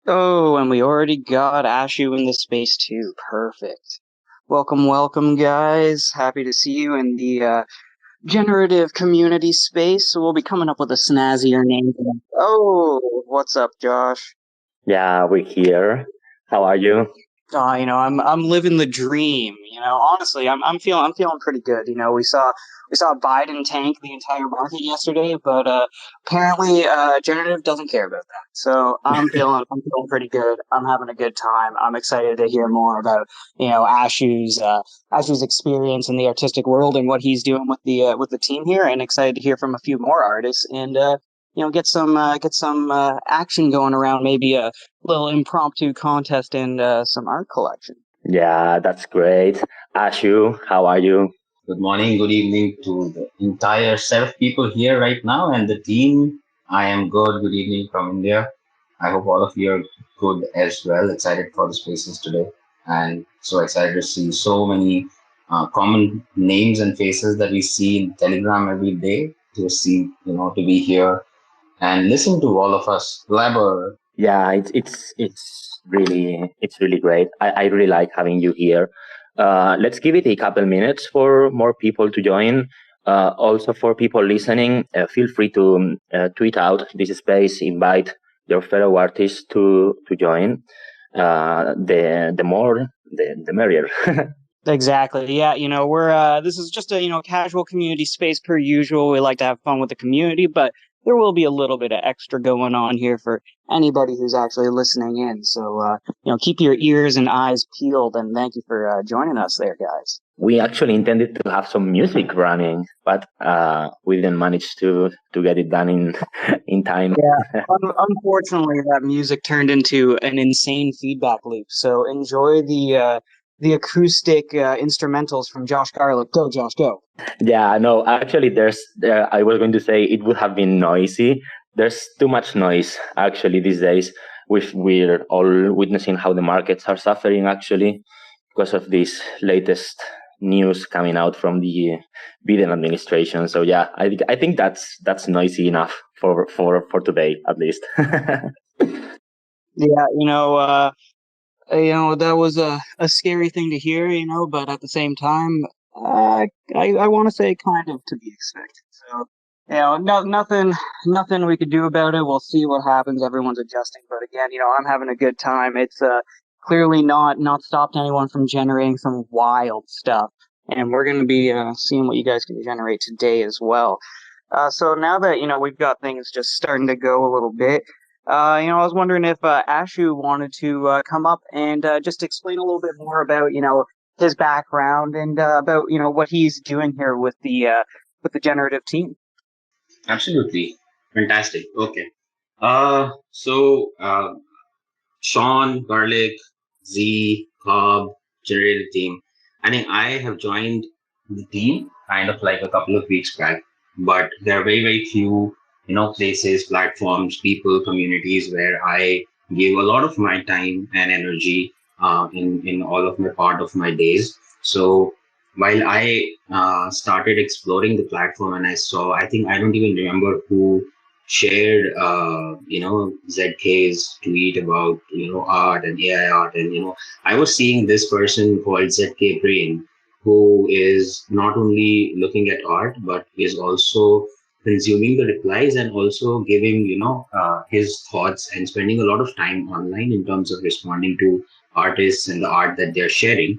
Oh, and we already got Ashu in the space too. Perfect. Welcome, guys. Happy to see you in the generative community space. So we'll be coming up with a snazzier name. Oh, what's up, Josh? Yeah, we're here. How are you? I'm living the dream. Honestly, I'm feeling pretty good. We saw Biden tank the entire market yesterday, but apparently generative doesn't care about that. So I'm feeling pretty good. I'm having a good time. I'm excited to hear more about Ashu's experience in the artistic world and what he's doing with the team here, and excited to hear from a few more artists and get some action going around, maybe a little impromptu contest and some art collection. Yeah, that's great. Ashu, how are you? Good morning, good evening to the entire set of people here right now and the team. I am good. Good evening from India. I hope all of you are good as well. Excited for the spaces today and so excited to see so many common names and faces that we see in Telegram every day to be here and listen to all of us blabber. Yeah, it's really great. I really like having you here. Let's give it a couple minutes for more people to join. Also, for people listening, feel free to tweet out this space, invite your fellow artists to join. The more, the merrier. Exactly. Yeah, we're this is just a, casual community space per usual. We like to have fun with the community, but there will be a little bit of extra going on here for anybody who's actually listening in. So, keep your ears and eyes peeled, and thank you for joining us there, guys. We actually intended to have some music running, but we didn't manage to get it done in in time. Yeah, unfortunately, that music turned into an insane feedback loop. So enjoy the acoustic instrumentals from Josh Garlick. Go, Josh, go. Yeah, no, actually, I was going to say it would have been noisy. There's too much noise actually these days. We're all witnessing how the markets are suffering actually because of this latest news coming out from the Biden administration. So yeah, I think that's noisy enough for today at least. Yeah, that was a scary thing to hear, but at the same time, I want to say kind of to be expected. So, nothing we could do about it. We'll see what happens. Everyone's adjusting, but again, I'm having a good time. It's clearly not stopped anyone from generating some wild stuff, and we're going to be seeing what you guys can generate today as well. So now that we've got things just starting to go a little bit. I was wondering if Ashu wanted to come up and just explain a little bit more about, his background and about, what he's doing here with the generative team. Absolutely. Fantastic. Okay. So Sean, Garlic, Z, Cobb, Generative team. I think I have joined the team kind of like a couple of weeks back, but there are very, very few, places, platforms, people, communities where I give a lot of my time and energy in all of my part of my days. So while I started exploring the platform and I think I don't even remember who shared ZK's tweet about art and AI art, and I was seeing this person called ZK Brain, who is not only looking at art but is also consuming the replies and also giving his thoughts and spending a lot of time online in terms of responding to artists and the art that they're sharing.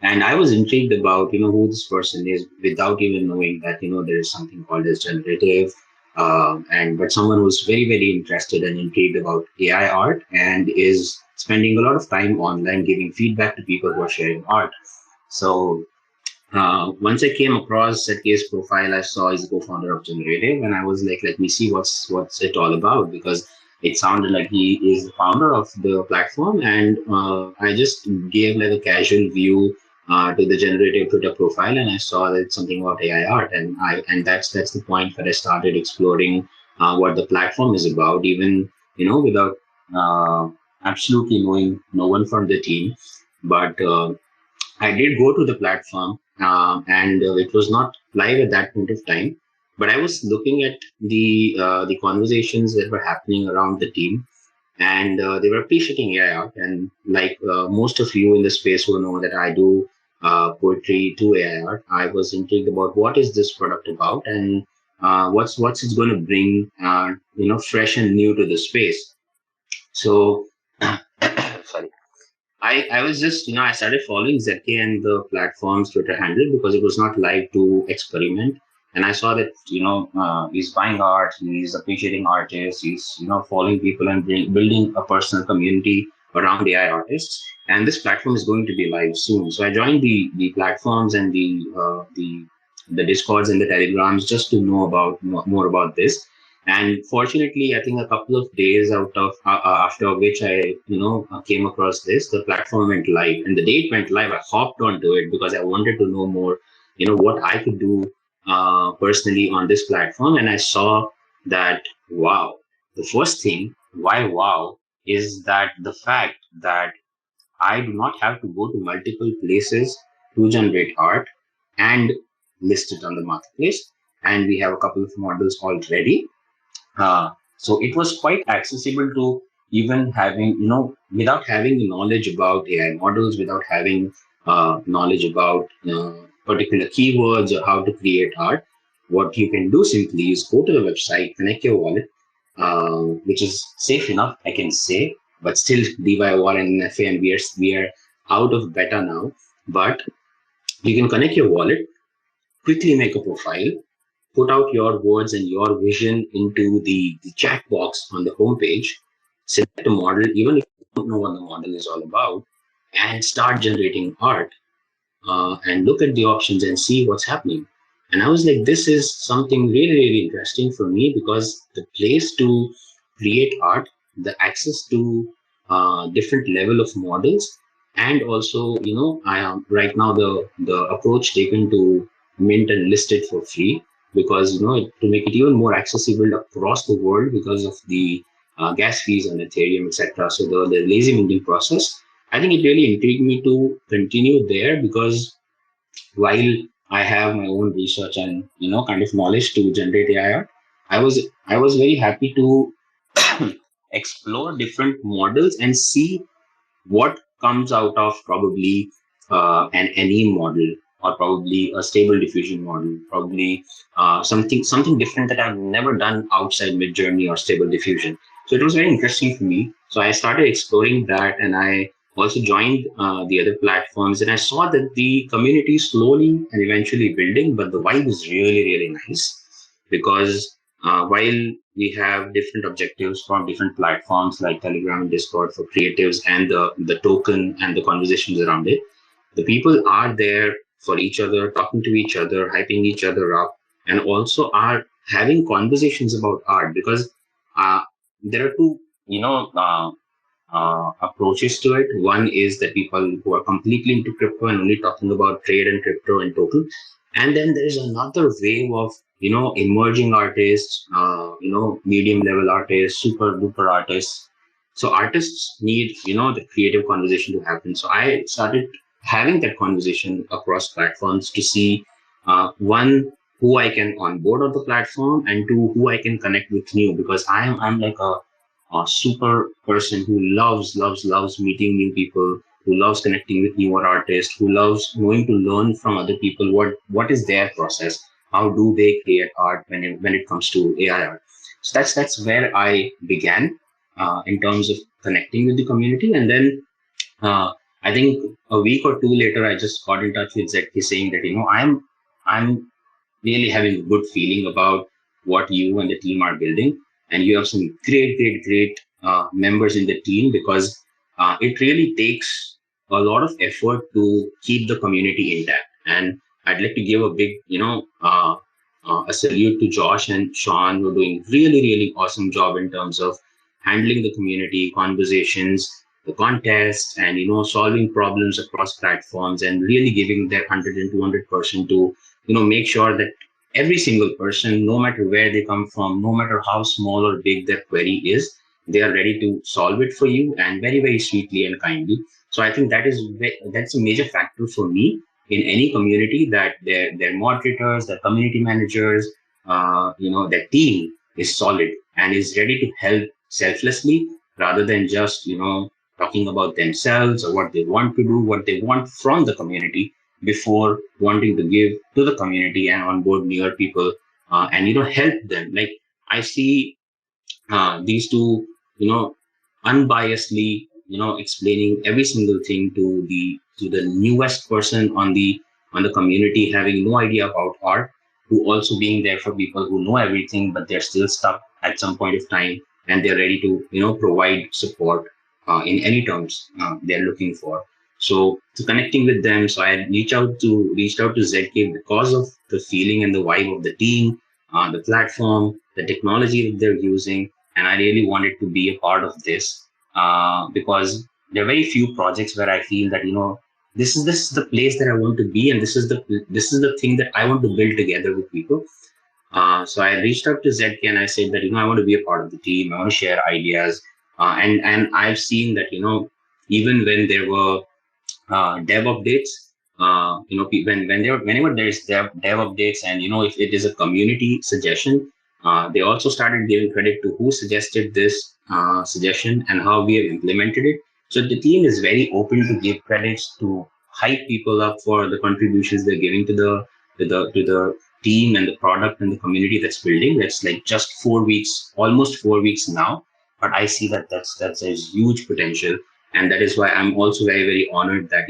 And I was intrigued about who this person is without even knowing that there is something called as generative, and but someone who's very, very interested and intrigued about AI art and is spending a lot of time online giving feedback to people who are sharing art. So once I came across Setke's profile, I saw he's the co-founder of Generative, and I was like, let me see what's it all about, because it sounded like he is the founder of the platform, and I just gave like a casual view to the Generative Twitter profile, and I saw that it's something about AI art, and that's the point where I started exploring what the platform is about, even without absolutely knowing no one from the team, but. I did go to the platform, and it was not live at that point of time. But I was looking at the conversations that were happening around the team, and they were appreciating AI art. And like most of you in the space who know that I do poetry to AI art, I was intrigued about what is this product about, and what's it going to bring, fresh and new to the space. So, sorry. I was just, I started following ZK and the platform's Twitter handle because it was not live to experiment. And I saw that, he's buying art, he's appreciating artists, he's, following people and building a personal community around AI artists. And this platform is going to be live soon. So I joined the platforms and the Discords and the Telegrams just to know about more about this. And fortunately, I think a couple of days out of after which I, came across this, the platform went live. And the day it went live, I hopped onto it because I wanted to know more, what I could do personally on this platform. And I saw that, wow, the first thing, why wow, is that the fact that I do not have to go to multiple places to generate art and list it on the marketplace. And we have a couple of models already. So it was quite accessible to even having, without having the knowledge about AI models, without having knowledge about particular keywords or how to create art. What you can do simply is go to the website, connect your wallet, which is safe enough, I can say, but still DYOR and NFA, and we are out of beta now. But you can connect your wallet, quickly make a profile, put out your words and your vision into the chat box on the homepage, select a model, even if you don't know what the model is all about, and start generating art, and look at the options and see what's happening. And I was like, this is something really, really interesting for me because the place to create art, the access to different level of models, and also, I am right now the approach taken to mint and list it for free because to make it even more accessible across the world because of the gas fees on Ethereum, etc. So the lazy minting process, I think it really intrigued me to continue there because while I have my own research and kind of knowledge to generate AI art, I was very happy to explore different models and see what comes out of probably an NE model or probably a stable diffusion model, probably something different that I've never done outside Midjourney or stable diffusion. So it was very interesting for me. So I started exploring that, and I also joined the other platforms, and I saw that the community is slowly and eventually building, but the vibe is really, really nice because while we have different objectives from different platforms like Telegram and Discord for creatives and the token and the conversations around it, the people are there for each other, talking to each other, hyping each other up, and also are having conversations about art because uh, there are two, approaches to it. One is that people who are completely into crypto and only talking about trade and crypto and total. And then there is another wave of, emerging artists, medium level artists, super duper artists. So artists need, the creative conversation to happen. So I started having that conversation across platforms to see, one, who I can onboard on the platform, and two, who I can connect with new, because I'm like a super person who loves meeting new people, who loves connecting with newer artists, who loves going to learn from other people what is their process, how do they create art when it comes to AI art. So that's where I began in terms of connecting with the community, and then I think a week or two later, I just got in touch with ZK saying that I'm really having a good feeling about what you and the team are building. And you have some great members in the team because it really takes a lot of effort to keep the community intact. And I'd like to give a big, a salute to Josh and Sean, who are doing really, really awesome job in terms of handling the community conversations, the contests, and solving problems across platforms, and really giving their 100 and 200% to make sure that every single person, no matter where they come from, no matter how small or big their query is, they are ready to solve it for you, and very, very sweetly and kindly. So I think that's a major factor for me in any community, that their moderators, their community managers, their team is solid and is ready to help selflessly rather than just, talking about themselves or what they want to do, what they want from the community before wanting to give to the community and onboard newer people, and, help them. Like, I see these two, unbiasedly, explaining every single thing to the newest person on the community, having no idea about art, to also being there for people who know everything, but they're still stuck at some point of time, and they're ready to, provide support in any terms they're looking for. So connecting with them, so I reached out to ZK because of the feeling and the vibe of the team, the platform, the technology that they're using, and I really wanted to be a part of this because there are very few projects where I feel that, this is the place that I want to be, and this is the thing that I want to build together with people. So I reached out to ZK and I said that, I want to be a part of the team. I want to share ideas, and I've seen that, even when there were dev updates. Whenever there is dev updates, and, if it is a community suggestion, they also started giving credit to who suggested this suggestion and how we have implemented it. So the team is very open to give credits, to hype people up for the contributions they're giving to the team and the product and the community that's building. That's like just 4 weeks, almost 4 weeks now, but I see that that's a huge potential, and that is why I'm also very, very honored that,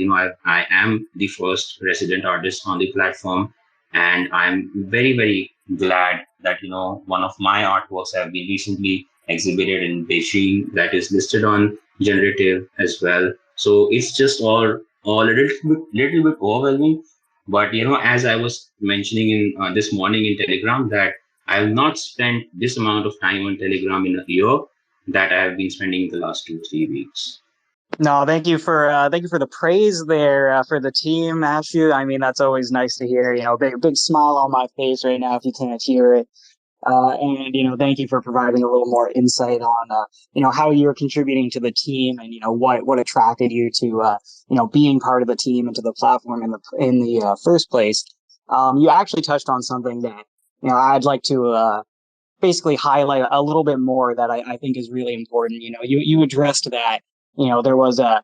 I am the first resident artist on the platform, and I'm very, very glad that, one of my artworks have been recently exhibited in Beijing, that is listed on Generative as well. So it's just all a little bit overwhelming, but, as I was mentioning in this morning in Telegram, that I have not spent this amount of time on Telegram in a year that I have been spending the last 2-3 weeks. No, thank you for the praise there for the team, Ashu. I mean, that's always nice to hear. Big smile on my face right now if you can't hear it. And thank you for providing a little more insight on how you're contributing to the team, and what attracted you to being part of the team and to the platform in the first place. You actually touched on something that I'd like to basically highlight a little bit more that I think is really important. You addressed that, there was a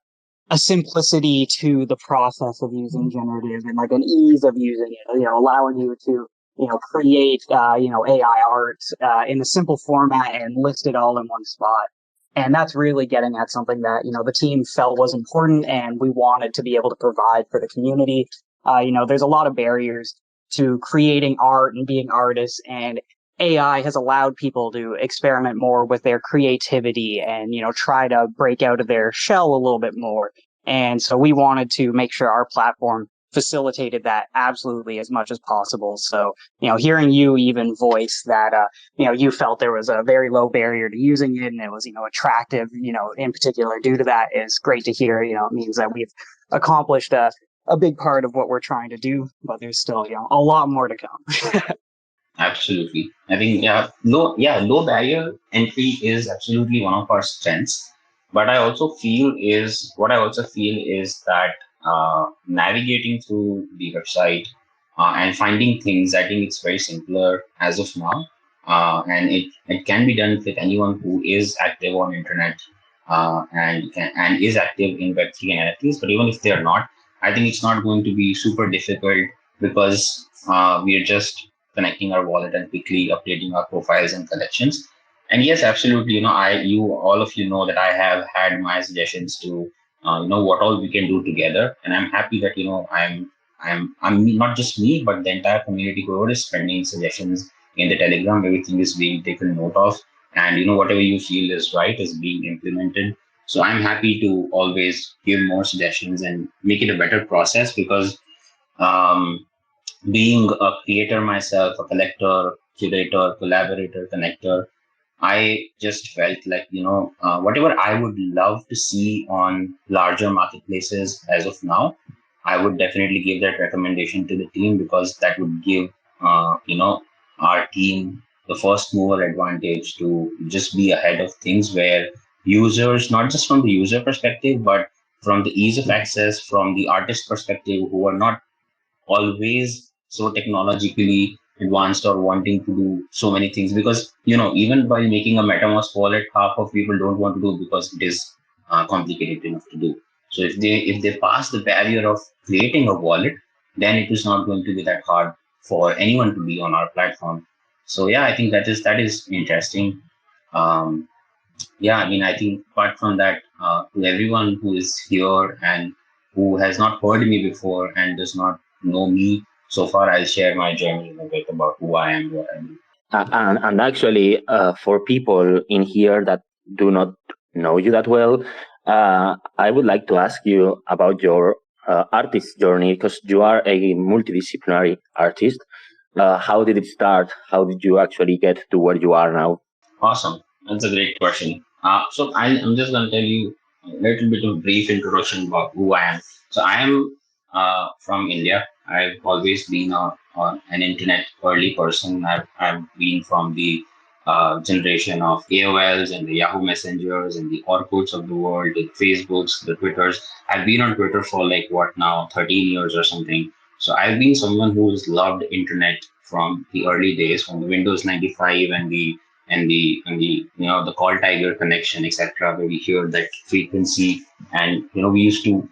simplicity to the process of using generative, and like an ease of using it, allowing you to, create, AI art, in a simple format and list it all in one spot. And that's really getting at something that, the team felt was important and we wanted to be able to provide for the community. There's a lot of barriers to creating art and being artists, and AI has allowed people to experiment more with their creativity and, try to break out of their shell a little bit more. And so we wanted to make sure our platform facilitated that absolutely as much as possible. So, hearing you even voice that, you felt there was a very low barrier to using it, and it was, attractive, in particular due to that, is great to hear. It means that we've accomplished a big part of what we're trying to do, but there's still, a lot more to come. Absolutely. I think, low barrier entry is absolutely one of our strengths. But what I also feel is that navigating through the website and finding things, I think it's very simpler as of now. And it can be done with anyone who is active on internet, and is active in Web3 and NFTs. But even if they're not, I think it's not going to be super difficult, because we are just connecting our wallet and quickly updating our profiles and collections. And yes, absolutely. All of you know that I have had my suggestions to, what all we can do together. And I'm happy that, I'm not just me, but the entire community who is sending suggestions in the Telegram. Everything is being taken note of, and, whatever you feel is right is being implemented. So I'm happy to always give more suggestions and make it a better process, because, um, being a creator myself, a collector, curator, collaborator, connector, I just felt like, whatever I would love to see on larger marketplaces as of now, I would definitely give that recommendation to the team, because that would give, our team the first mover advantage to just be ahead of things, where users, not just from the user perspective, but from the ease of access, from the artist perspective, who are not always so technologically advanced or wanting to do so many things, because even by making a MetaMask wallet, half of people don't want to do it because it is complicated enough to do. So if they pass the barrier of creating a wallet, then it is not going to be that hard for anyone to be on our platform. So yeah, I think that is interesting. Um, yeah, I mean, I think apart from that, to everyone who is here and who has not heard me before and does not know me so far, I'll share my journey a bit about who I am, what I do. And actually, for people in here that do not know you that well, I would like to ask you about your artist journey, because you are a multidisciplinary artist. How did it start? How did you actually get to where you are now? Awesome. That's a great question. I'm just going to tell you a little bit of brief introduction about who I am. So I am from India. I've always been an internet early person. I've been from the generation of AOLs and the Yahoo Messengers and the Orkuts of the world, the Facebooks, the Twitters. I've been on Twitter for like what now, 13 years or something. So I've been someone who's loved internet from the early days, from the Windows 95 and the the call tiger connection, etc., where we hear that frequency. And we used to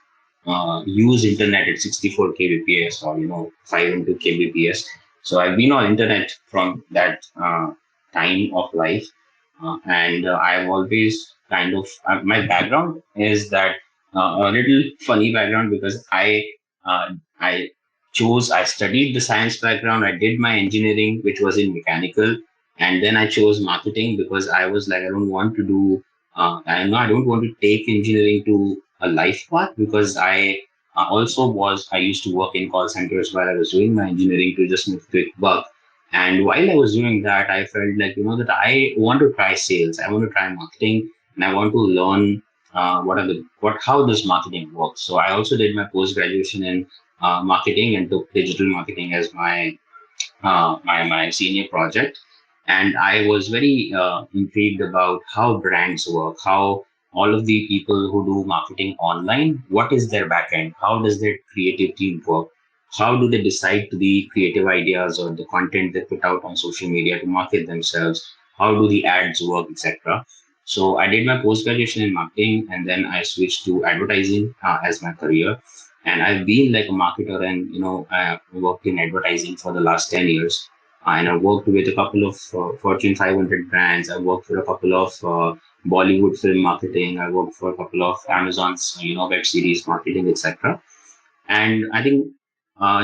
use internet at 64 kbps, or 5 into kbps. So I've been on internet from that time of life. And I've always kind of my background is that a little funny background, because I I studied the science background. I did my engineering, which was in mechanical, and then I chose marketing because I was like, I don't want to do I don't want to take engineering to a life path, because I used to work in call centers while I was doing my engineering to just make a quick buck. And while I was doing that, I felt like that I want to try sales, I want to try marketing, and I want to learn what how does marketing work. So I also did my post graduation in marketing and took digital marketing as my senior project. And I was very intrigued about how brands work, how all of the people who do marketing online, what is their backend, how does their creative team work, how do they decide to the creative ideas or the content they put out on social media to market themselves, how do the ads work, etc. So I did my post graduation in marketing, and then I switched to advertising as my career. And I've been like a marketer, and worked in advertising for the last 10 years. And I worked with a couple of Fortune 500 brands. I worked for a couple of Bollywood film marketing. I worked for a couple of Amazon's web series marketing, etc. And I think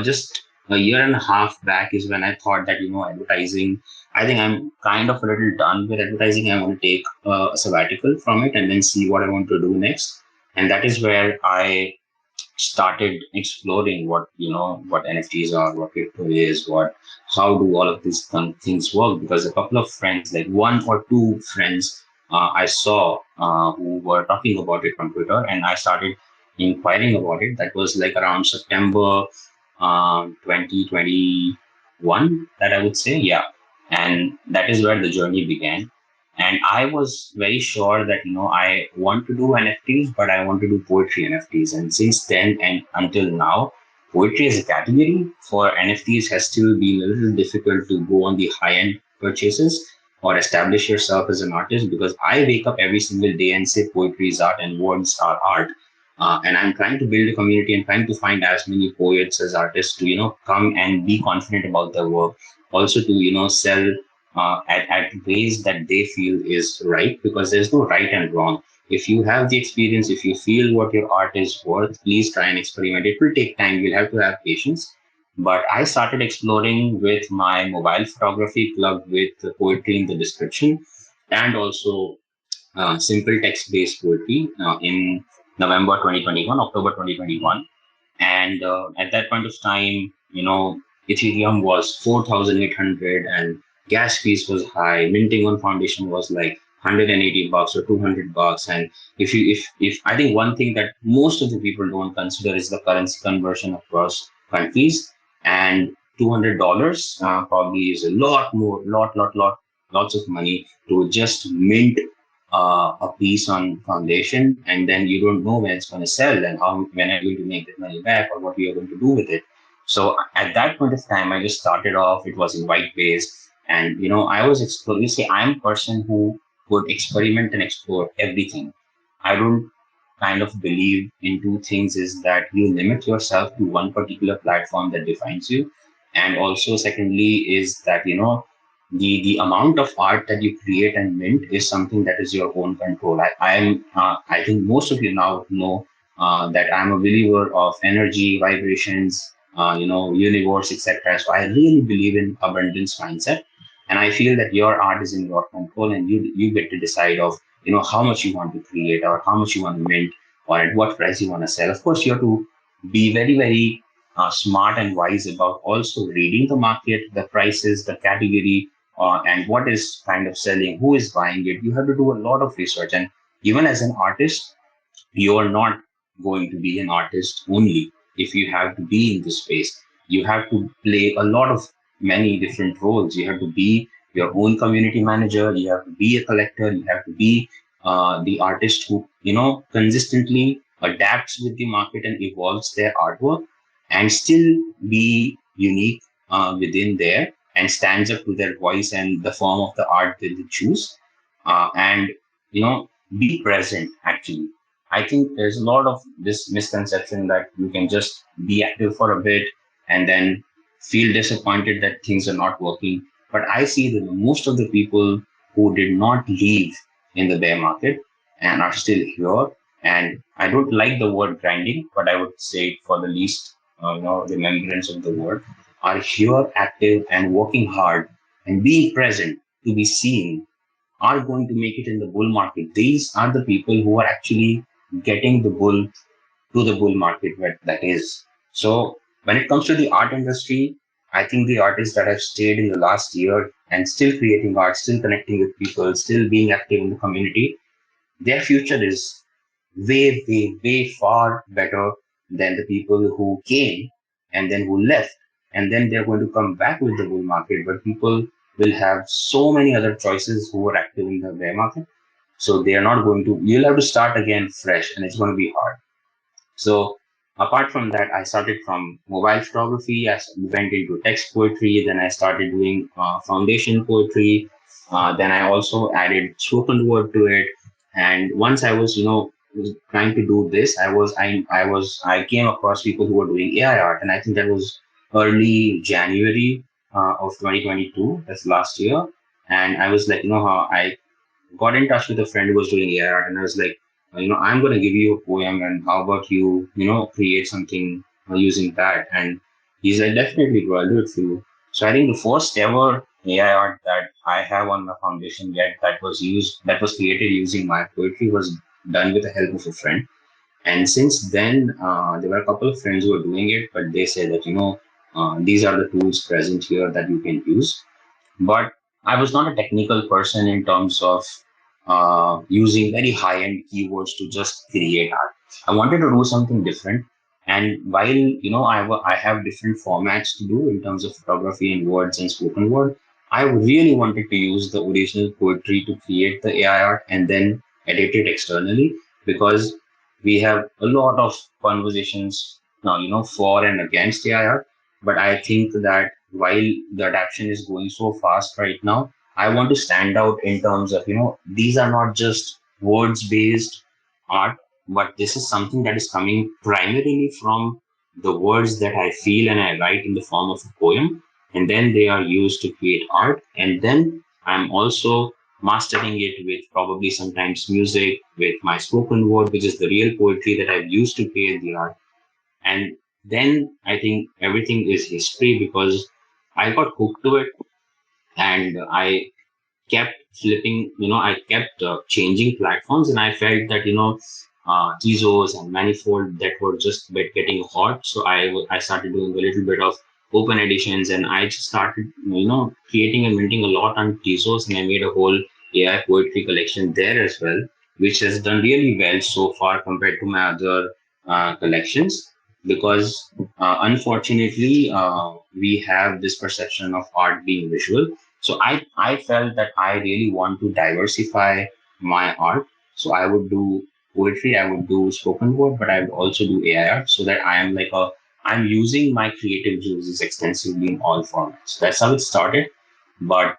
just a year and a half back is when I thought that advertising. I think I'm kind of a little done with advertising. I want to take a sabbatical from it and then see what I want to do next. And that is where I started exploring what NFTs are, what crypto is, how do all of these things work. Because a couple of friends, like one or two friends, I saw who were talking about it on Twitter, and I started inquiring about it. That was like around September 2021, that I would say, yeah. And that is where the journey began. And I was very sure that I want to do NFTs, but I want to do poetry NFTs. And since then and until now, poetry as a category for NFTs has still been a little difficult to go on the high end purchases or establish yourself as an artist, because I wake up every single day and say poetry is art and words are art. And I'm trying to build a community and trying to find as many poets as artists to come and be confident about their work, also to sell at ways that they feel is right, because there's no right and wrong. If you have the experience, if you feel what your art is worth, please try and experiment. It will take time. You'll have to have patience. But I started exploring with my mobile photography plugged with the poetry in the description, and also simple text-based poetry in November 2021, October 2021. And at that point of time, Ethereum was 4,800 and gas fees was high. Minting on foundation was like $180 or $200. And if I think one thing that most of the people don't consider is the currency conversion across countries. And $200 probably is a lot more, lots of money to just mint a piece on foundation, and then you don't know when it's going to sell and when are you going to make that money back or what you're going to do with it. So at that point of time, I just started off. It was in white base, and I was exploring. You see, I'm a person who would experiment and explore everything. I don't kind of believe in two things: is that you limit yourself to one particular platform that defines you, and also secondly is that the amount of art that you create and mint is something that is your own control. I think most of you now know that I'm a believer of energy, vibrations, universe, etc. So I really believe in abundance mindset, and I feel that your art is in your control, and you get to decide of how much you want to create or how much you want to mint or at what price you want to sell. Of course, you have to be very very smart and wise about also reading the market, the prices, the category, and what is kind of selling, who is buying it. You have to do a lot of research, and even as an artist you are not going to be an artist only. If you have to be in this space, you have to play a lot of many different roles. You have to be your own community manager, you have to be a collector, you have to be the artist who consistently adapts with the market and evolves their artwork and still be unique within there and stands up to their voice and the form of the art that they choose, and be present. Actually, I think there's a lot of this misconception that you can just be active for a bit and then feel disappointed that things are not working. But I see that most of the people who did not leave in the bear market and are still here, and I don't like the word grinding, but I would say it for the least, remembrance of the word, are here active and working hard and being present to be seen, are going to make it in the bull market. These are the people who are actually getting the bull to the bull market where that is. So when it comes to the art industry, I think the artists that have stayed in the last year and still creating art, still connecting with people, still being active in the community, their future is way, way, way far better than the people who came and then who left. And then they're going to come back with the bull market, but people will have so many other choices who are active in the bear market. So they are not going to, you'll have to start again fresh and it's going to be hard. So apart from that, I started from mobile photography. Went into text poetry. Then I started doing foundation poetry. Then I also added spoken word to it. And once I was, trying to do this, I came across people who were doing AI art, and I think that was early January of 2022. That's last year. And I was like, how I got in touch with a friend who was doing AI art, and I was like, I'm going to give you a poem, and how about you, create something using that? And he's like, definitely, bro, I'll do it for you. So I think the first ever AI art that I have on my foundation yet that was created using my poetry was done with the help of a friend. And since then, there were a couple of friends who were doing it, but they said that, these are the tools present here that you can use. But I was not a technical person in terms of using very high-end keywords to just create art. I wanted to do something different. And while I have different formats to do in terms of photography and words and spoken word, I really wanted to use the original poetry to create the AI art and then edit it externally, because we have a lot of conversations now, for and against AI art. But I think that while the adoption is going so fast right now, I want to stand out in terms of, these are not just words based art, but this is something that is coming primarily from the words that I feel and I write in the form of a poem. And then they are used to create art. And then I'm also mastering it with probably sometimes music, with my spoken word, which is the real poetry that I've used to create the art. And then I think everything is history, because I got hooked to it and I kept flipping, I kept changing platforms, and I felt that, Tezos and Manifold that were just a bit getting hot. So I started doing a little bit of open editions, and I just started, creating and minting a lot on Tezos, and I made a whole AI poetry collection there as well, which has done really well so far compared to my other collections. Because unfortunately, we have this perception of art being visual. So I felt that I really want to diversify my art. So I would do poetry, I would do spoken word, but I would also do AI art, so that I am like a I'm using my creative juices extensively in all formats. That's how it started. But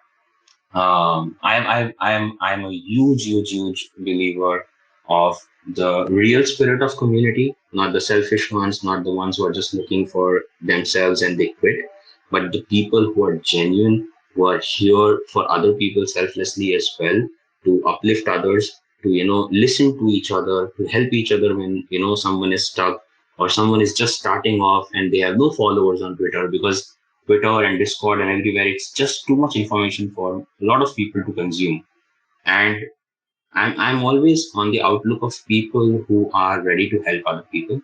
I'm a huge believer of the real spirit of community, not the selfish ones, not the ones who are just looking for themselves and they quit, but the people who are genuine, who are here for other people selflessly as well, to uplift others, to listen to each other, to help each other when someone is stuck or someone is just starting off and they have no followers on Twitter, because Twitter and Discord and everywhere, it's just too much information for a lot of people to consume. And I'm always on the outlook of people who are ready to help other people.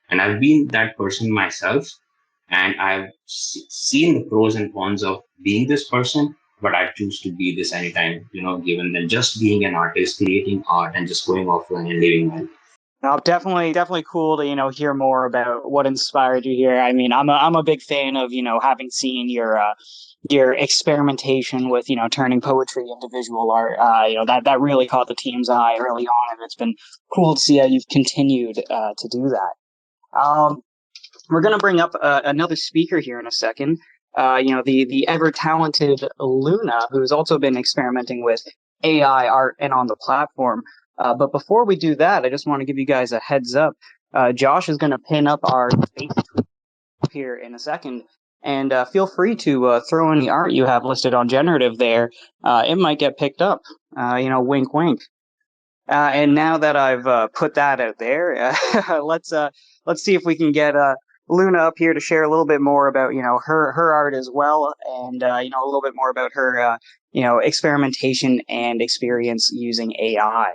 And I've been that person myself. And I've seen the pros and cons of being this person, but I choose to be this anytime, given than just being an artist, creating art and just going offline and living my life. No, definitely cool to hear more about what inspired you here. I mean, I'm a big fan of having seen your experimentation with turning poetry into visual art. That really caught the team's eye early on, and it's been cool to see how you've continued to do that. We're going to bring up another speaker here in a second. The ever talented Luna, who's also been experimenting with AI art and on the platform. But before we do that, I just want to give you guys a heads up. Josh is going to pin up our space here in a second. And feel free to throw any art you have listed on Generative there. It might get picked up. Wink, wink. And now that I've put that out there, let's see if we can get Luna up here to share a little bit more about her art as well, and a little bit more about her experimentation and experience using AI.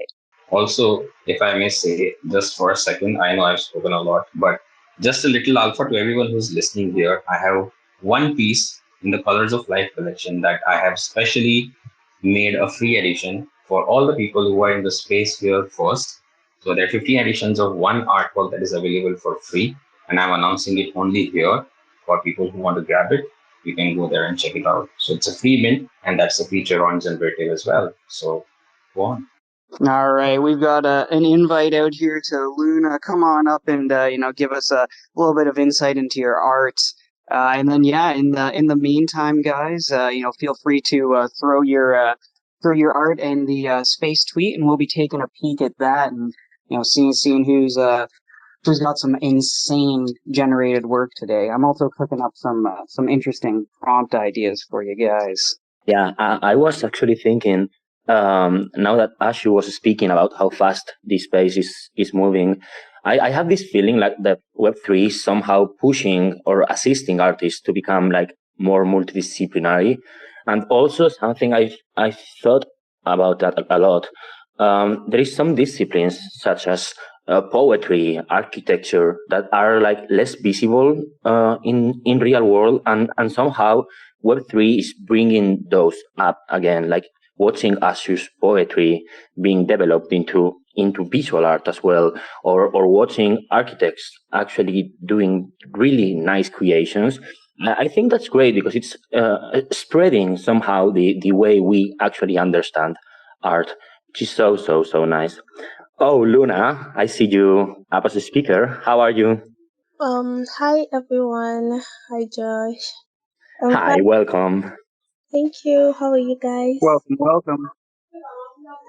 Also, if I may say, just for a second, I know I've spoken a lot, but just a little alpha to everyone who's listening here. I have one piece in the Colors of Life collection that I have specially made a free edition for all the people who are in the space here first. So there are 15 editions of one artwork that is available for free, and I'm announcing it only here for people who want to grab it. You can go there and check it out. So it's a free mint, and that's a feature on Generative as well. So go on. All right, we've got an invite out here to Luna. Come on up and give us a little bit of insight into your art. And then in the meantime, guys, feel free to throw your art in the space tweet, and we'll be taking a peek at that and seeing who's got some insane generated work today. I'm also cooking up some interesting prompt ideas for you guys. Yeah, I was actually thinking, now that Ashu was speaking about how fast this space is moving, I have this feeling like that Web3 is somehow pushing or assisting artists to become like more multidisciplinary. And also something I thought about that a lot. There is some disciplines such as poetry, architecture that are like less visible in real world, and somehow Web3 is bringing those up again, like watching Ashu's poetry being developed into visual art as well, or watching architects actually doing really nice creations. I think that's great because it's spreading somehow the way we actually understand art, which is so nice. Oh, Luna, I see you up as a speaker. How are you? Hi everyone. Hi Josh. Hi, welcome. Thank you. How are you guys? Welcome.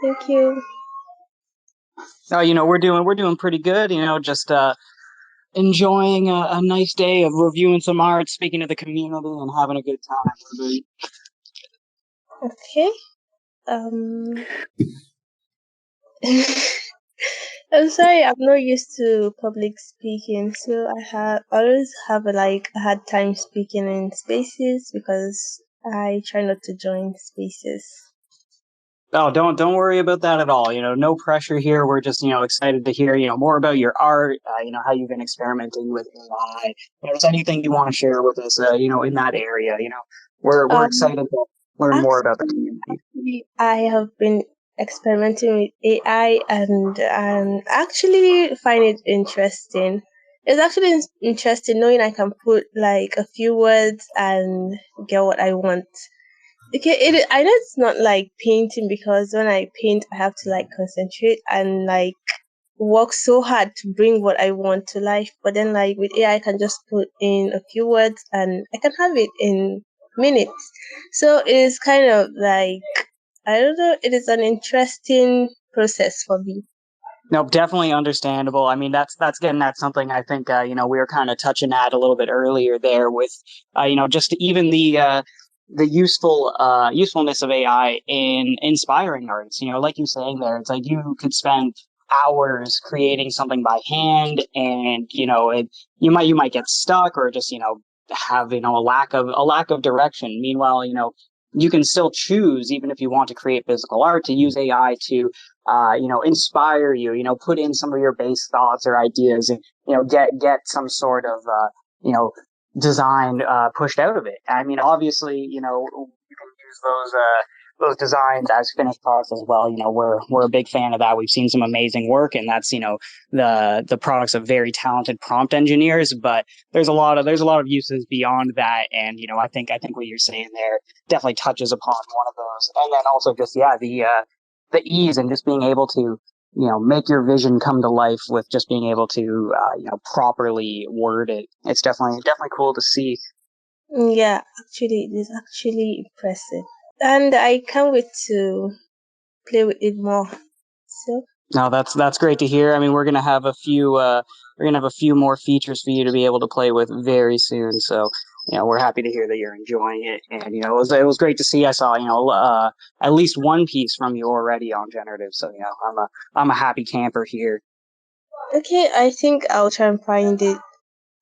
Thank you. We're doing pretty good. Just enjoying a nice day of reviewing some art, speaking to the community, and having a good time. Okay. I'm sorry, I'm not used to public speaking, so I always have a hard time speaking in spaces because I try not to join spaces. Oh, don't worry about that at all. No pressure here. We're just excited to hear more about your art. How you've been experimenting with AI. If there's anything you want to share with us, in that area. We're excited to learn more about the community. I have been experimenting with AI and actually find it interesting. It's actually interesting knowing I can put like a few words and get what I want. Okay, I know it's not like painting because when I paint I have to like concentrate and like work so hard to bring what I want to life. But then like with AI, I can just put in a few words and I can have it in minutes. So it is kind of like, I don't know, it is an interesting process for me. No, definitely understandable. I mean, that's getting at something I think we were kind of touching at a little bit earlier there with just even the usefulness of AI in inspiring artists. Like you saying there, it's like you could spend hours creating something by hand, and you might get stuck or just have a lack of direction. Meanwhile, you can still choose, even if you want to create physical art, to use AI to inspire you, put in some of your base thoughts or ideas and, get some sort of, design, pushed out of it. I mean, obviously, you can use those designs as finished products as well. We're a big fan of that. We've seen some amazing work, and that's, the products of very talented prompt engineers, but there's a lot of uses beyond that. And, I think what you're saying there definitely touches upon one of those. And then also just, yeah, the ease and just being able to make your vision come to life with just being able to properly word it. It's definitely cool to see. Yeah, actually, it is actually impressive. And I can't wait to play with it more. So, No, that's great to hear. I mean, we're gonna have a few more features for you to be able to play with very soon. So, we're happy to hear that you're enjoying it. And it was great to see. I saw at least one piece from you already on generative. So, I'm a happy camper here. okay, I think I'll try and find it.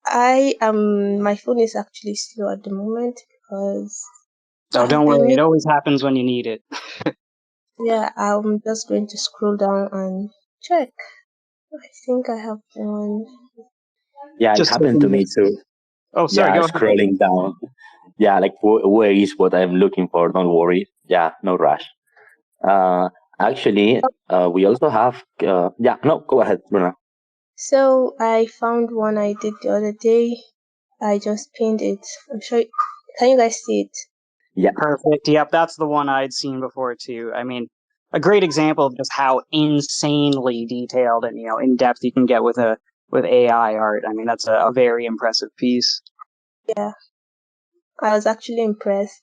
My phone is actually slow at the moment because I So have don't been worry, it missing. always happens when you need it. Yeah, I'm just going to scroll down and check. I think I have one. Yeah, it Just happened to taking me this. too. Oh, sorry, Yeah, go ahead. scrolling down. Yeah, like where is what I'm looking for? Don't worry. Yeah, no rush. Uh, actually, we also have. Yeah, no, go ahead, Bruna. So I found one I did the other day. I just pinned it. I'm sure. Can you guys see it? Yeah, Perfect. Yep, that's the one I'd seen before too. I mean, a great example of just how insanely detailed and in depth you can get with AI art. I mean, that's a very impressive piece. Yeah, I was actually impressed.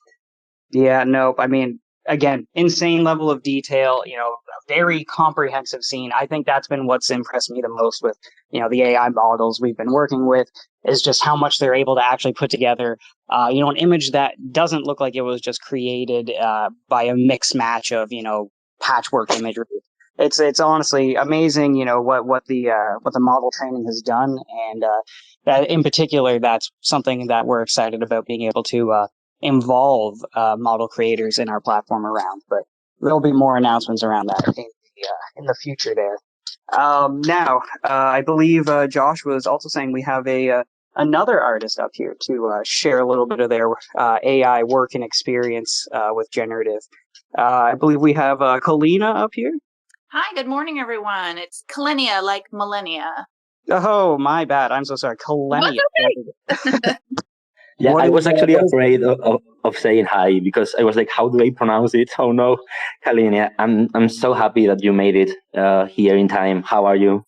Yeah, nope. I mean, again, insane level of detail, a very comprehensive scene. I think that's been what's impressed me the most with, the AI models we've been working with, is just how much they're able to actually put together, an image that doesn't look like it was just created by a mix match of, patchwork imagery. It's honestly amazing, what the model training has done, and that in particular, that's something that we're excited about being able to involve model creators in our platform around. But there'll be more announcements around that in the future there. Now, I believe Josh was also saying we have another artist up here to share a little bit of their AI work and experience with generative. I believe we have Kalina up here. Hi, good morning, everyone. It's Kalenia, like millennia. Oh, my bad. I'm so sorry. What's Kalenia. okay? yeah. What I is, was actually what is afraid of saying hi because I was like, how do I pronounce it? Oh no, Kalina. I'm so happy that you made it here in time. How are you?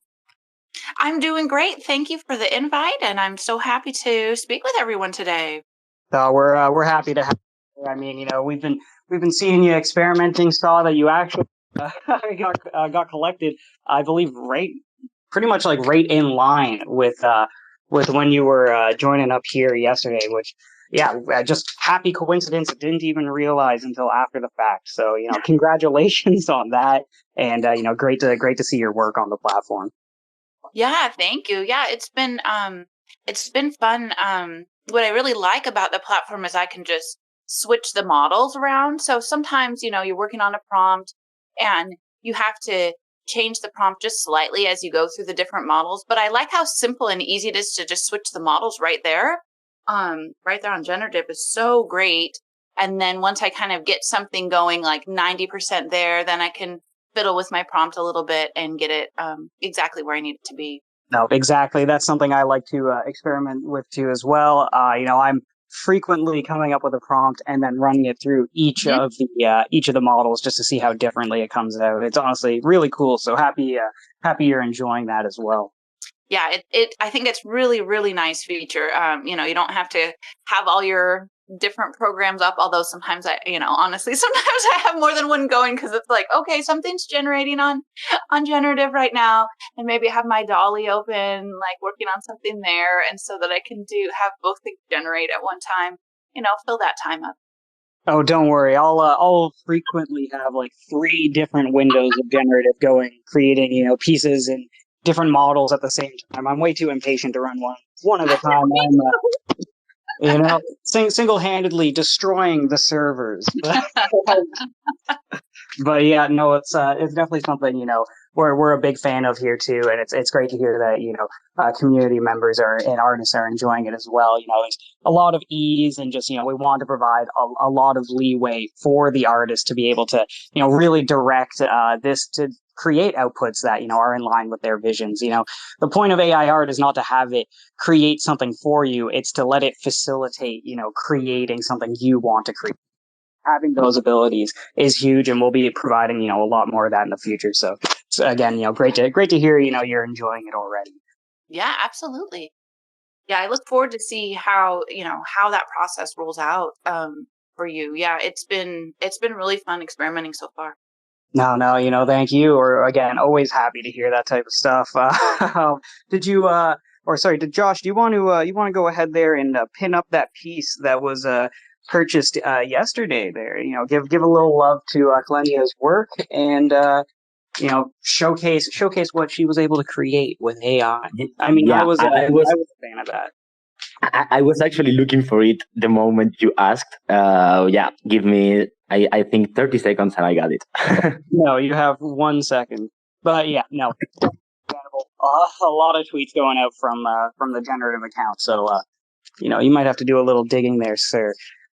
I'm doing great. Thank you for the invite, and I'm so happy to speak with everyone today. we're happy to have you. I mean, we've been seeing you experimenting. Saw that you actually got collected. I believe pretty much like right in line with when you were joining up here yesterday. Which, yeah, just happy coincidence. I didn't even realize until after the fact. So congratulations on that, and great to see your work on the platform. Yeah, thank you. Yeah, it's been fun. What I really like about the platform is I can just switch the models around. So sometimes, you're working on a prompt and you have to change the prompt just slightly as you go through the different models. But I like how simple and easy it is to just switch the models right there. Right there on Generative is so great. And then once I kind of get something going like 90% there, then I can fiddle with my prompt a little bit and get it exactly where I need it to be. No, exactly. That's something I like to experiment with too as well. I'm frequently coming up with a prompt and then running it through each of the models just to see how differently it comes out. It's honestly really cool. So happy you're enjoying that as well. Yeah, I think it's really, really nice feature. You know, you don't have to have all your different programs up, although sometimes honestly, sometimes I have more than one going because it's like, okay, something's generating on generative right now, and maybe have my Dolly open, like working on something there, and so that I can have both things generate at one time, fill that time up. Oh, don't worry. I'll frequently have like 3 different windows of generative going, creating, pieces and different models at the same time. I'm way too impatient to run one at a time. I'm single-handedly destroying the servers. But yeah, no, it's definitely something, we're a big fan of here too, and it's great to hear that community members and artists are enjoying it as well. There's a lot of ease, and just we want to provide a lot of leeway for the artist to be able to really direct this to create outputs that are in line with their visions. The point of AI art is not to have it create something for you; it's to let it facilitate creating something you want to create. Having those abilities is huge, and we'll be providing a lot more of that in the future. So again, great to hear you're enjoying it already. Yeah, absolutely. Yeah, I look forward to see how that process rolls out for you. Yeah, it's been really fun experimenting so far. No, thank you. Or again, always happy to hear that type of stuff. Did you did Josh, do you want to go ahead there and pin up that piece that was purchased yesterday there? Give a little love to Kalenia's work, and showcase what she was able to create with AI. I mean, Yeah, I was a fan of that. I was actually looking for it the moment you asked. Yeah, give me, I think 30 seconds and I got it. No, you have 1 second. But yeah, no. A lot of tweets going out from the generative account. So, you might have to do a little digging there, sir.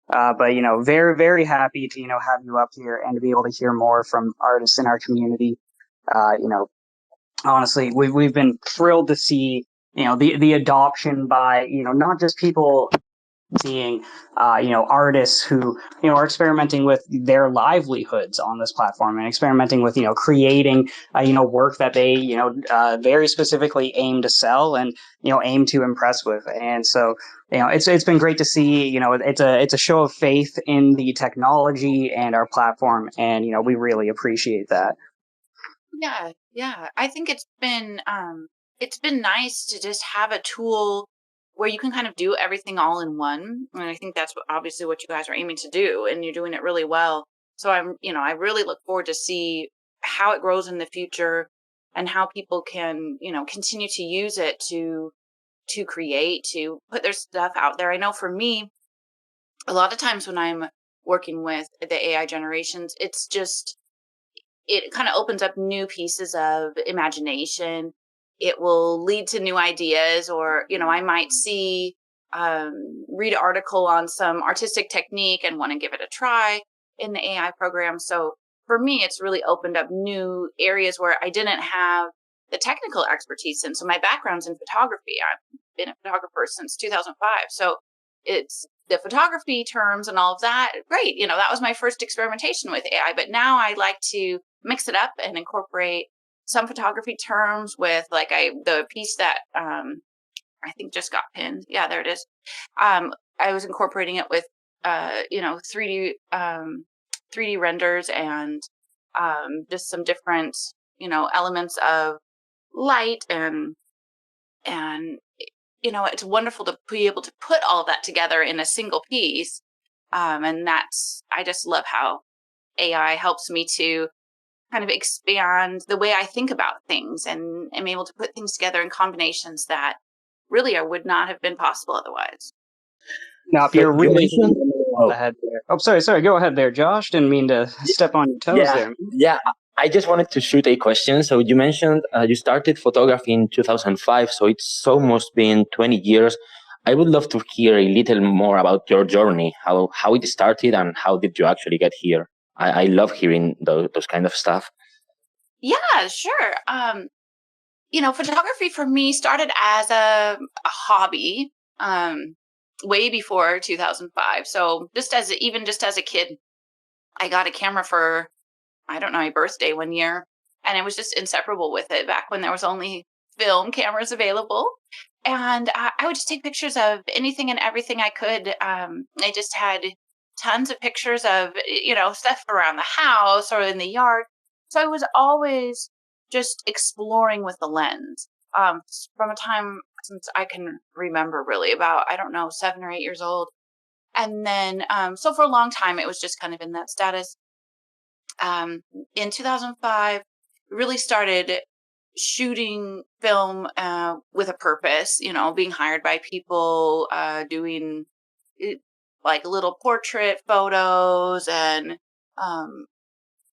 But, very, very happy to, have you up here and to be able to hear more from artists in our community. Honestly, we've been thrilled to see, the adoption by, not just people seeing, artists who, are experimenting with their livelihoods on this platform and experimenting with, creating, work that they, very specifically aim to sell and, aim to impress with. And so, it's been great to see, it's a show of faith in the technology and our platform. And, we really appreciate that. Yeah. I think it's been nice to just have a tool where you can kind of do everything all in one. And I think that's obviously what you guys are aiming to do, and you're doing it really well. So I really look forward to see how it grows in the future and how people can, continue to use it to create, to put their stuff out there. I know for me, a lot of times when I'm working with the AI generations, it kind of opens up new pieces of imagination. It will lead to new ideas, or, I might read an article on some artistic technique and want to give it a try in the AI program. So for me, it's really opened up new areas where I didn't have the technical expertise in. So my background's in photography. I've been a photographer since 2005. So it's the photography terms and all of that. Great. That was my first experimentation with AI, but now I like to mix it up and incorporate some photography terms with the piece that I think just got pinned. Yeah, there it is. I was incorporating it with 3D 3D renders and just some different elements of light and it's wonderful to be able to put all of that together in a single piece. And I just love how AI helps me to kind of expand the way I think about things, and am able to put things together in combinations that really would not have been possible otherwise. Now, if you're really ahead there. Oh, sorry. Go ahead there, Josh. Didn't mean to step on your toes there. Yeah. I just wanted to shoot a question. So you mentioned you started photography in 2005, so it's almost been 20 years. I would love to hear a little more about your journey, how it started and how did you actually get here. I love hearing those kind of stuff. Yeah, sure. Photography for me started as a hobby. way before 2005. So just as a kid, I got a camera for, I don't know, my birthday one year, and I was just inseparable with it back when there was only film cameras available. And I would just take pictures of anything and everything I could. I just had tons of pictures of, stuff around the house or in the yard. So I was always just exploring with the lens, from a time since I can remember, really, about, I don't know, 7 or 8 years old. And then, so for a long time, it was just kind of in that status. In 2005, really started shooting film with a purpose, being hired by people, doing like little portrait photos and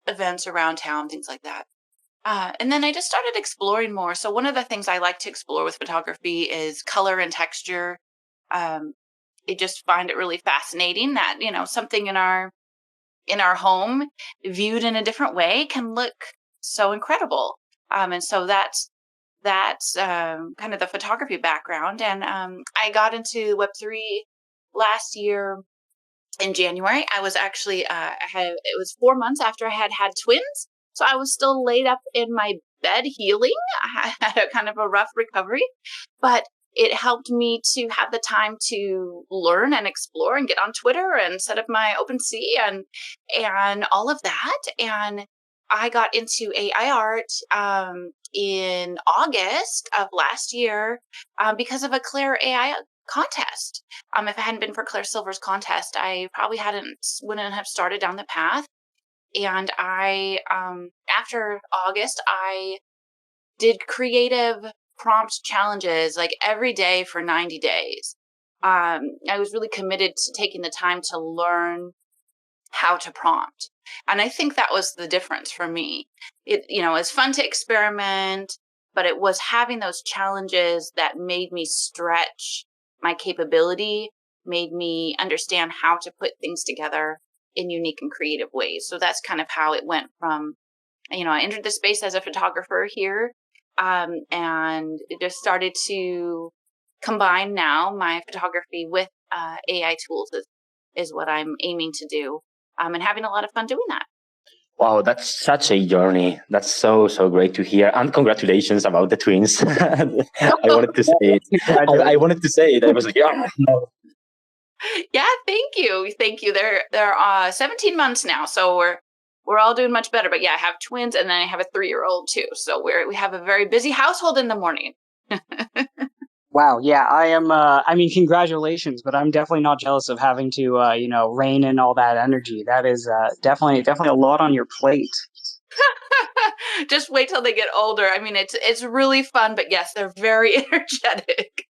events around town, things like that. And then I just started exploring more. So one of the things I like to explore with photography is color and texture. I just find it really fascinating that, something in our home viewed in a different way can look so incredible. And so that's kind of the photography background. And I got into Web3 last year in January. I was actually, it was 4 months after I had twins. So I was still laid up in my bed healing. I had a kind of a rough recovery, but it helped me to have the time to learn and explore and get on Twitter and set up my OpenSea and all of that. And I got into AI art in August of last year because of a Claire AI contest. If it hadn't been for Claire Silver's contest, I probably wouldn't have started down the path. And I, after August, I did creative prompt challenges like every day for 90 days. I was really committed to taking the time to learn how to prompt. And I think that was the difference for me. It's fun to experiment, but it was having those challenges that made me stretch my capability, made me understand how to put things together in unique and creative ways. So that's kind of how it went from, I entered the space as a photographer here, and it just started to combine now my photography with AI tools is what I'm aiming to do, and having a lot of fun doing that. Wow, that's such a journey. That's so great to hear, and congratulations about the twins. I wanted to say it. I wanted to say it. I was like, yeah, no. Yeah, thank you. They're 17 months now, so we're all doing much better. But yeah, I have twins, and then I have a 3-year-old too. So we have a very busy household in the morning. Wow, yeah, I am. I mean, congratulations, but I'm definitely not jealous of having to, rein in all that energy. That is definitely a lot on your plate. Just wait till they get older. I mean, it's really fun, but yes, they're very energetic.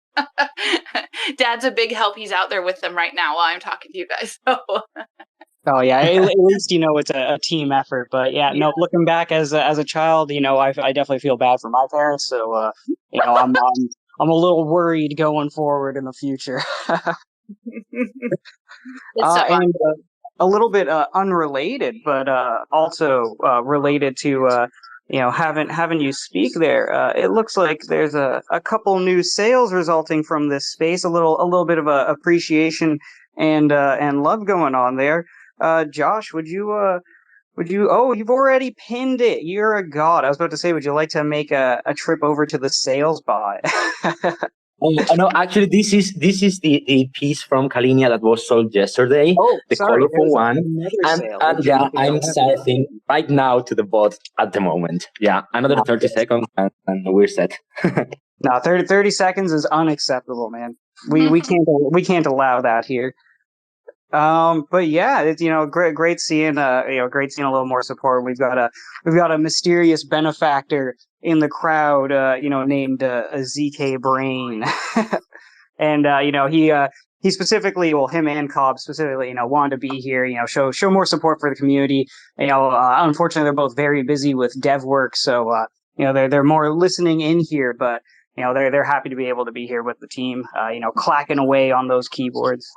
Dad's a big help. He's out there with them right now while I'm talking to you guys. So. Oh yeah, at least it's a team effort. But yeah, no, looking back as a child, I definitely feel bad for my parents. So I'm a little worried going forward in the future. And a little bit unrelated, but also related to having you speak there. It looks like there's a couple new sales resulting from this space. A little bit of a appreciation and love going on there. Josh, would you? Oh, you've already pinned it. You're a god. I was about to say, would you like to make a trip over to the sales bot? No, actually, this is the piece from Kalinia that was sold yesterday. Oh, the sorry, colorful one, and yeah, I'm starting right now to the bot at the moment. Yeah, another 30 seconds, and we're set. No, 30 seconds is unacceptable, man. We can't allow that here. But yeah, it's great seeing great seeing a little more support. We've got a mysterious benefactor in the crowd, named ZK Brain, and he specifically, well, him and Cobb specifically, wanted to be here, show more support for the community. Unfortunately, they're both very busy with dev work, so they're more listening in here, but they're happy to be able to be here with the team, clacking away on those keyboards.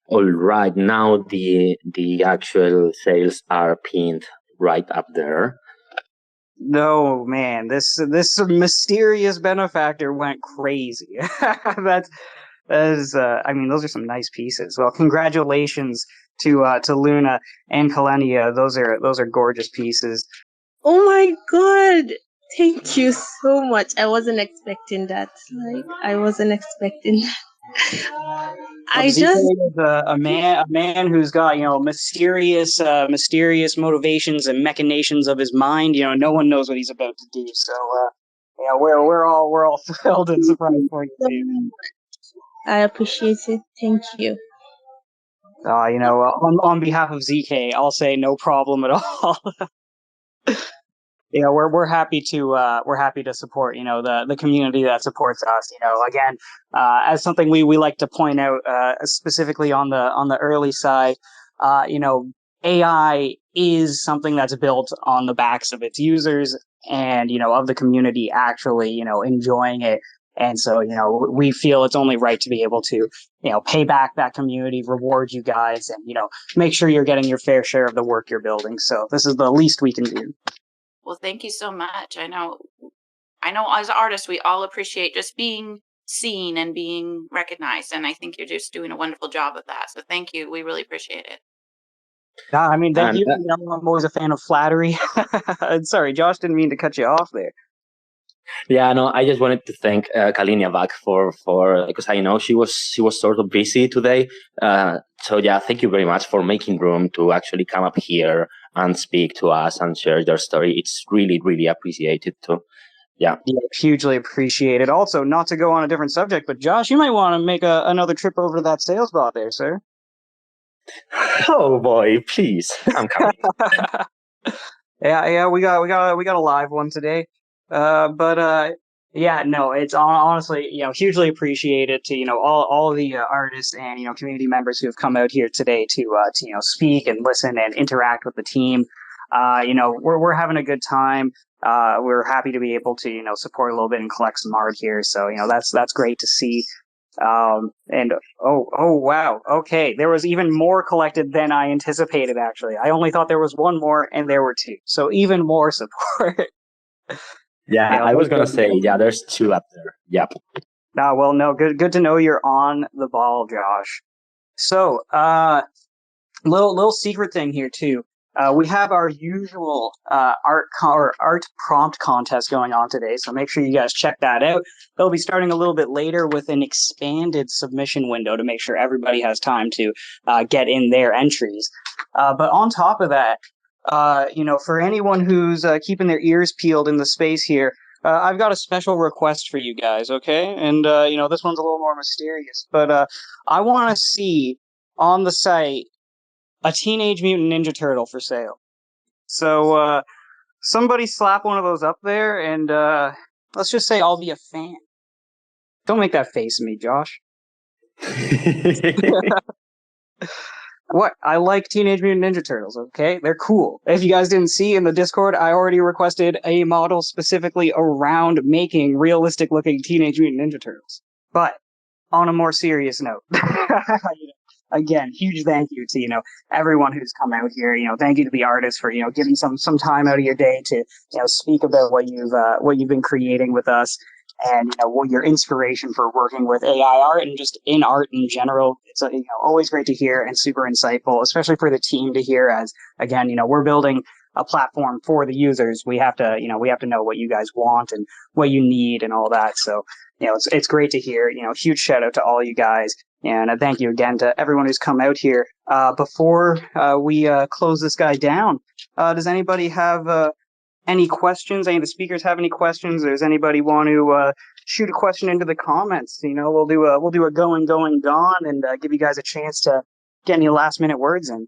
All right, now the actual sales are pinned right up there. No, man, this mysterious benefactor went crazy. That is, I mean, those are some nice pieces. Well, congratulations to Luna and Kalenia. Those are gorgeous pieces. Oh my god! Thank you so much. I wasn't expecting that. Like, I wasn't expecting that. I ZK just is a man who's got, you know, mysterious motivations and machinations of his mind. You know, no one knows what he's about to do. So, yeah, we're all thrilled and surprised for you too. I appreciate it. Thank you. You know, on behalf of ZK, I'll say no problem at all. You know, we're happy to support, you know, the community that supports us. You know, again, as something we like to point out, specifically on the early side, you know, AI is something that's built on the backs of its users and, you know, of the community actually, you know, enjoying it. And so, you know, we feel it's only right to be able to, you know, pay back that community, reward you guys, and, you know, make sure you're getting your fair share of the work you're building. So this is the least we can do. Well, thank you so much. I know as artists, we all appreciate just being seen and being recognized. And I think you're just doing a wonderful job of that. So thank you. We really appreciate it. I mean, thank And you. You know, I'm always a fan of flattery. Sorry, Josh, didn't mean to cut you off there. yeah, no, I just wanted to thank Kalinia back for because I know she was sort of busy today. So yeah, thank you very much for making room to actually come up here and speak to us and share your story. It's really, really appreciated too. Yeah, hugely appreciated. Also, not to go on a different subject, but Josh, you might want to make another trip over to that sales bot there, sir. Oh boy, please, I'm coming. Yeah, we got a live one today. Yeah, no, it's honestly, you know, hugely appreciated to, you know, all of the artists and, you know, community members who have come out here today to you know, speak and listen and interact with the team. You know, we're having a good time. We're happy to be able to, you know, support a little bit and collect some art here. So, you know, that's great to see. And oh wow, okay, there was even more collected than I anticipated. Actually, I only thought there was one more, and there were two, so even more support. Yeah, I was gonna say, yeah, there's two up there. Yep. Well, no, good to know you're on the ball, Josh. So, little secret thing here too. We have our usual art prompt contest going on today, so make sure you guys check that out. They'll be starting a little bit later with an expanded submission window to make sure everybody has time to get in their entries. But on top of that, you know, for anyone who's keeping their ears peeled in the space here, I've got a special request for you guys, okay? And you know, this one's a little more mysterious, but I want to see on the site a Teenage Mutant Ninja Turtle for sale. So somebody slap one of those up there, and let's just say I'll be a fan. Don't make that face at me, Josh. What? I like Teenage Mutant Ninja Turtles, okay? They're cool. If you guys didn't see in the Discord, I already requested a model specifically around making realistic-looking Teenage Mutant Ninja Turtles. But on a more serious note, again, huge thank you to, you know, everyone who's come out here. You know, thank you to the artists for, you know, giving some time out of your day to, you know, speak about what you've been creating with us, and, you know, what your inspiration for working with AI art and just in art in general. It's, you know, always great to hear and super insightful, especially for the team to hear, as, again, you know, we're building a platform for the users. We have to know what you guys want and what you need and all that. So, you know, it's great to hear. You know, huge shout out to all you guys. And thank you again to everyone who's come out here. Before we close this guy down, does anybody have any questions? Any of the speakers have any questions? Does anybody want to shoot a question into the comments? You know, we'll do a going, gone, and give you guys a chance to get any last minute words in.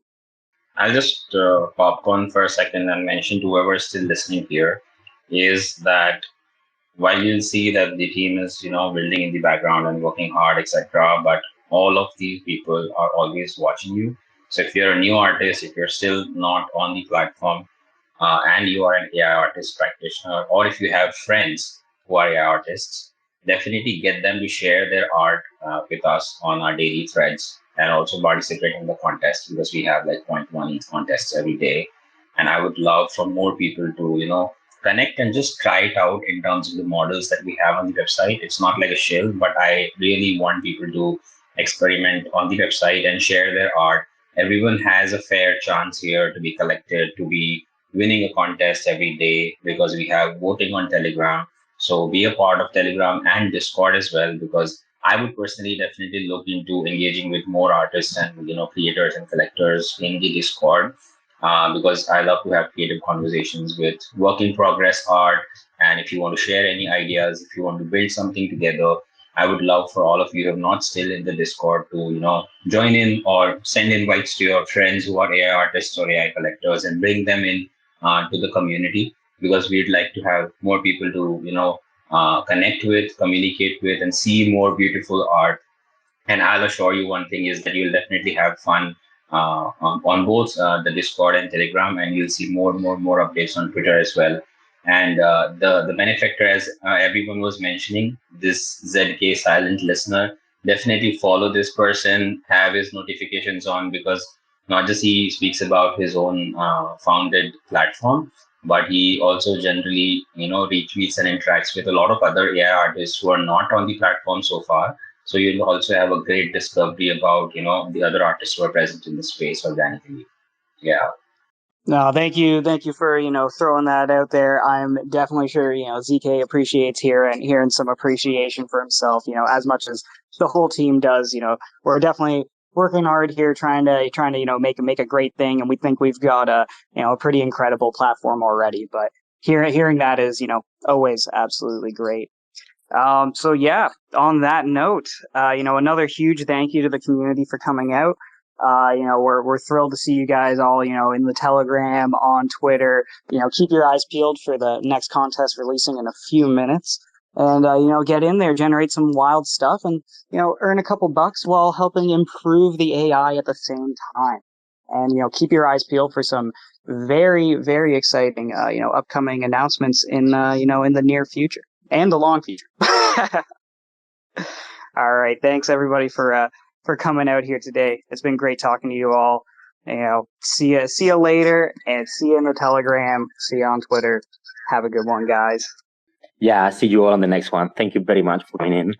I'll just popcorn for a second and mention to whoever is still listening here is that while you'll see that the team is, you know, building in the background and working hard, etc., but all of these people are always watching you. So if you're a new artist, if you're still not on the platform, and you are an AI artist practitioner, or if you have friends who are AI artists, definitely get them to share their art with us on our daily threads, and also participate in the contest, because we have like 0.1 each contests every day. And I would love for more people to, you know, connect and just try it out in terms of the models that we have on the website. It's not like a shill, but I really want people to experiment on the website and share their art. Everyone has a fair chance here to be collected, to be winning a contest every day, because we have voting on Telegram. So be a part of Telegram and Discord as well, because I would personally definitely look into engaging with more artists and creators and collectors in the Discord, because I love to have creative conversations with work in progress art. And if you want to share any ideas, if you want to build something together, I would love for all of you who are not still in the Discord to join in or send invites to your friends who are AI artists or AI collectors and bring them in to the community, because we'd like to have more people to connect with, communicate with, and see more beautiful art. And I'll assure you one thing is that you'll definitely have fun on both the Discord and Telegram, and you'll see more updates on Twitter as well. And the benefactor, as everyone was mentioning, this ZK silent listener, definitely follow this person, have his notifications on, because not just he speaks about his own founded platform, but he also generally retweets and interacts with a lot of other AI artists who are not on the platform so far. So you'll also have a great discovery about, the other artists who are present in the space organically. Yeah. No, thank you for throwing that out there. I'm definitely sure ZK appreciates hearing some appreciation for himself. As much as the whole team does. We're definitely working hard here, trying to make a great thing, and we think we've got a pretty incredible platform already. But hearing that is always absolutely great. So yeah, on that note, another huge thank you to the community for coming out. We're thrilled to see you guys all, in the Telegram, on Twitter. Keep your eyes peeled for the next contest releasing in a few minutes. And, get in there, generate some wild stuff, and, earn a couple bucks while helping improve the AI at the same time. And, keep your eyes peeled for some very, very exciting, upcoming announcements in the near future and the long future. All right. Thanks everybody for coming out here today. It's been great talking to you all. See you later, and see you in the Telegram. See you on Twitter. Have a good one, guys. Yeah, see you all on the next one. Thank you very much for being in.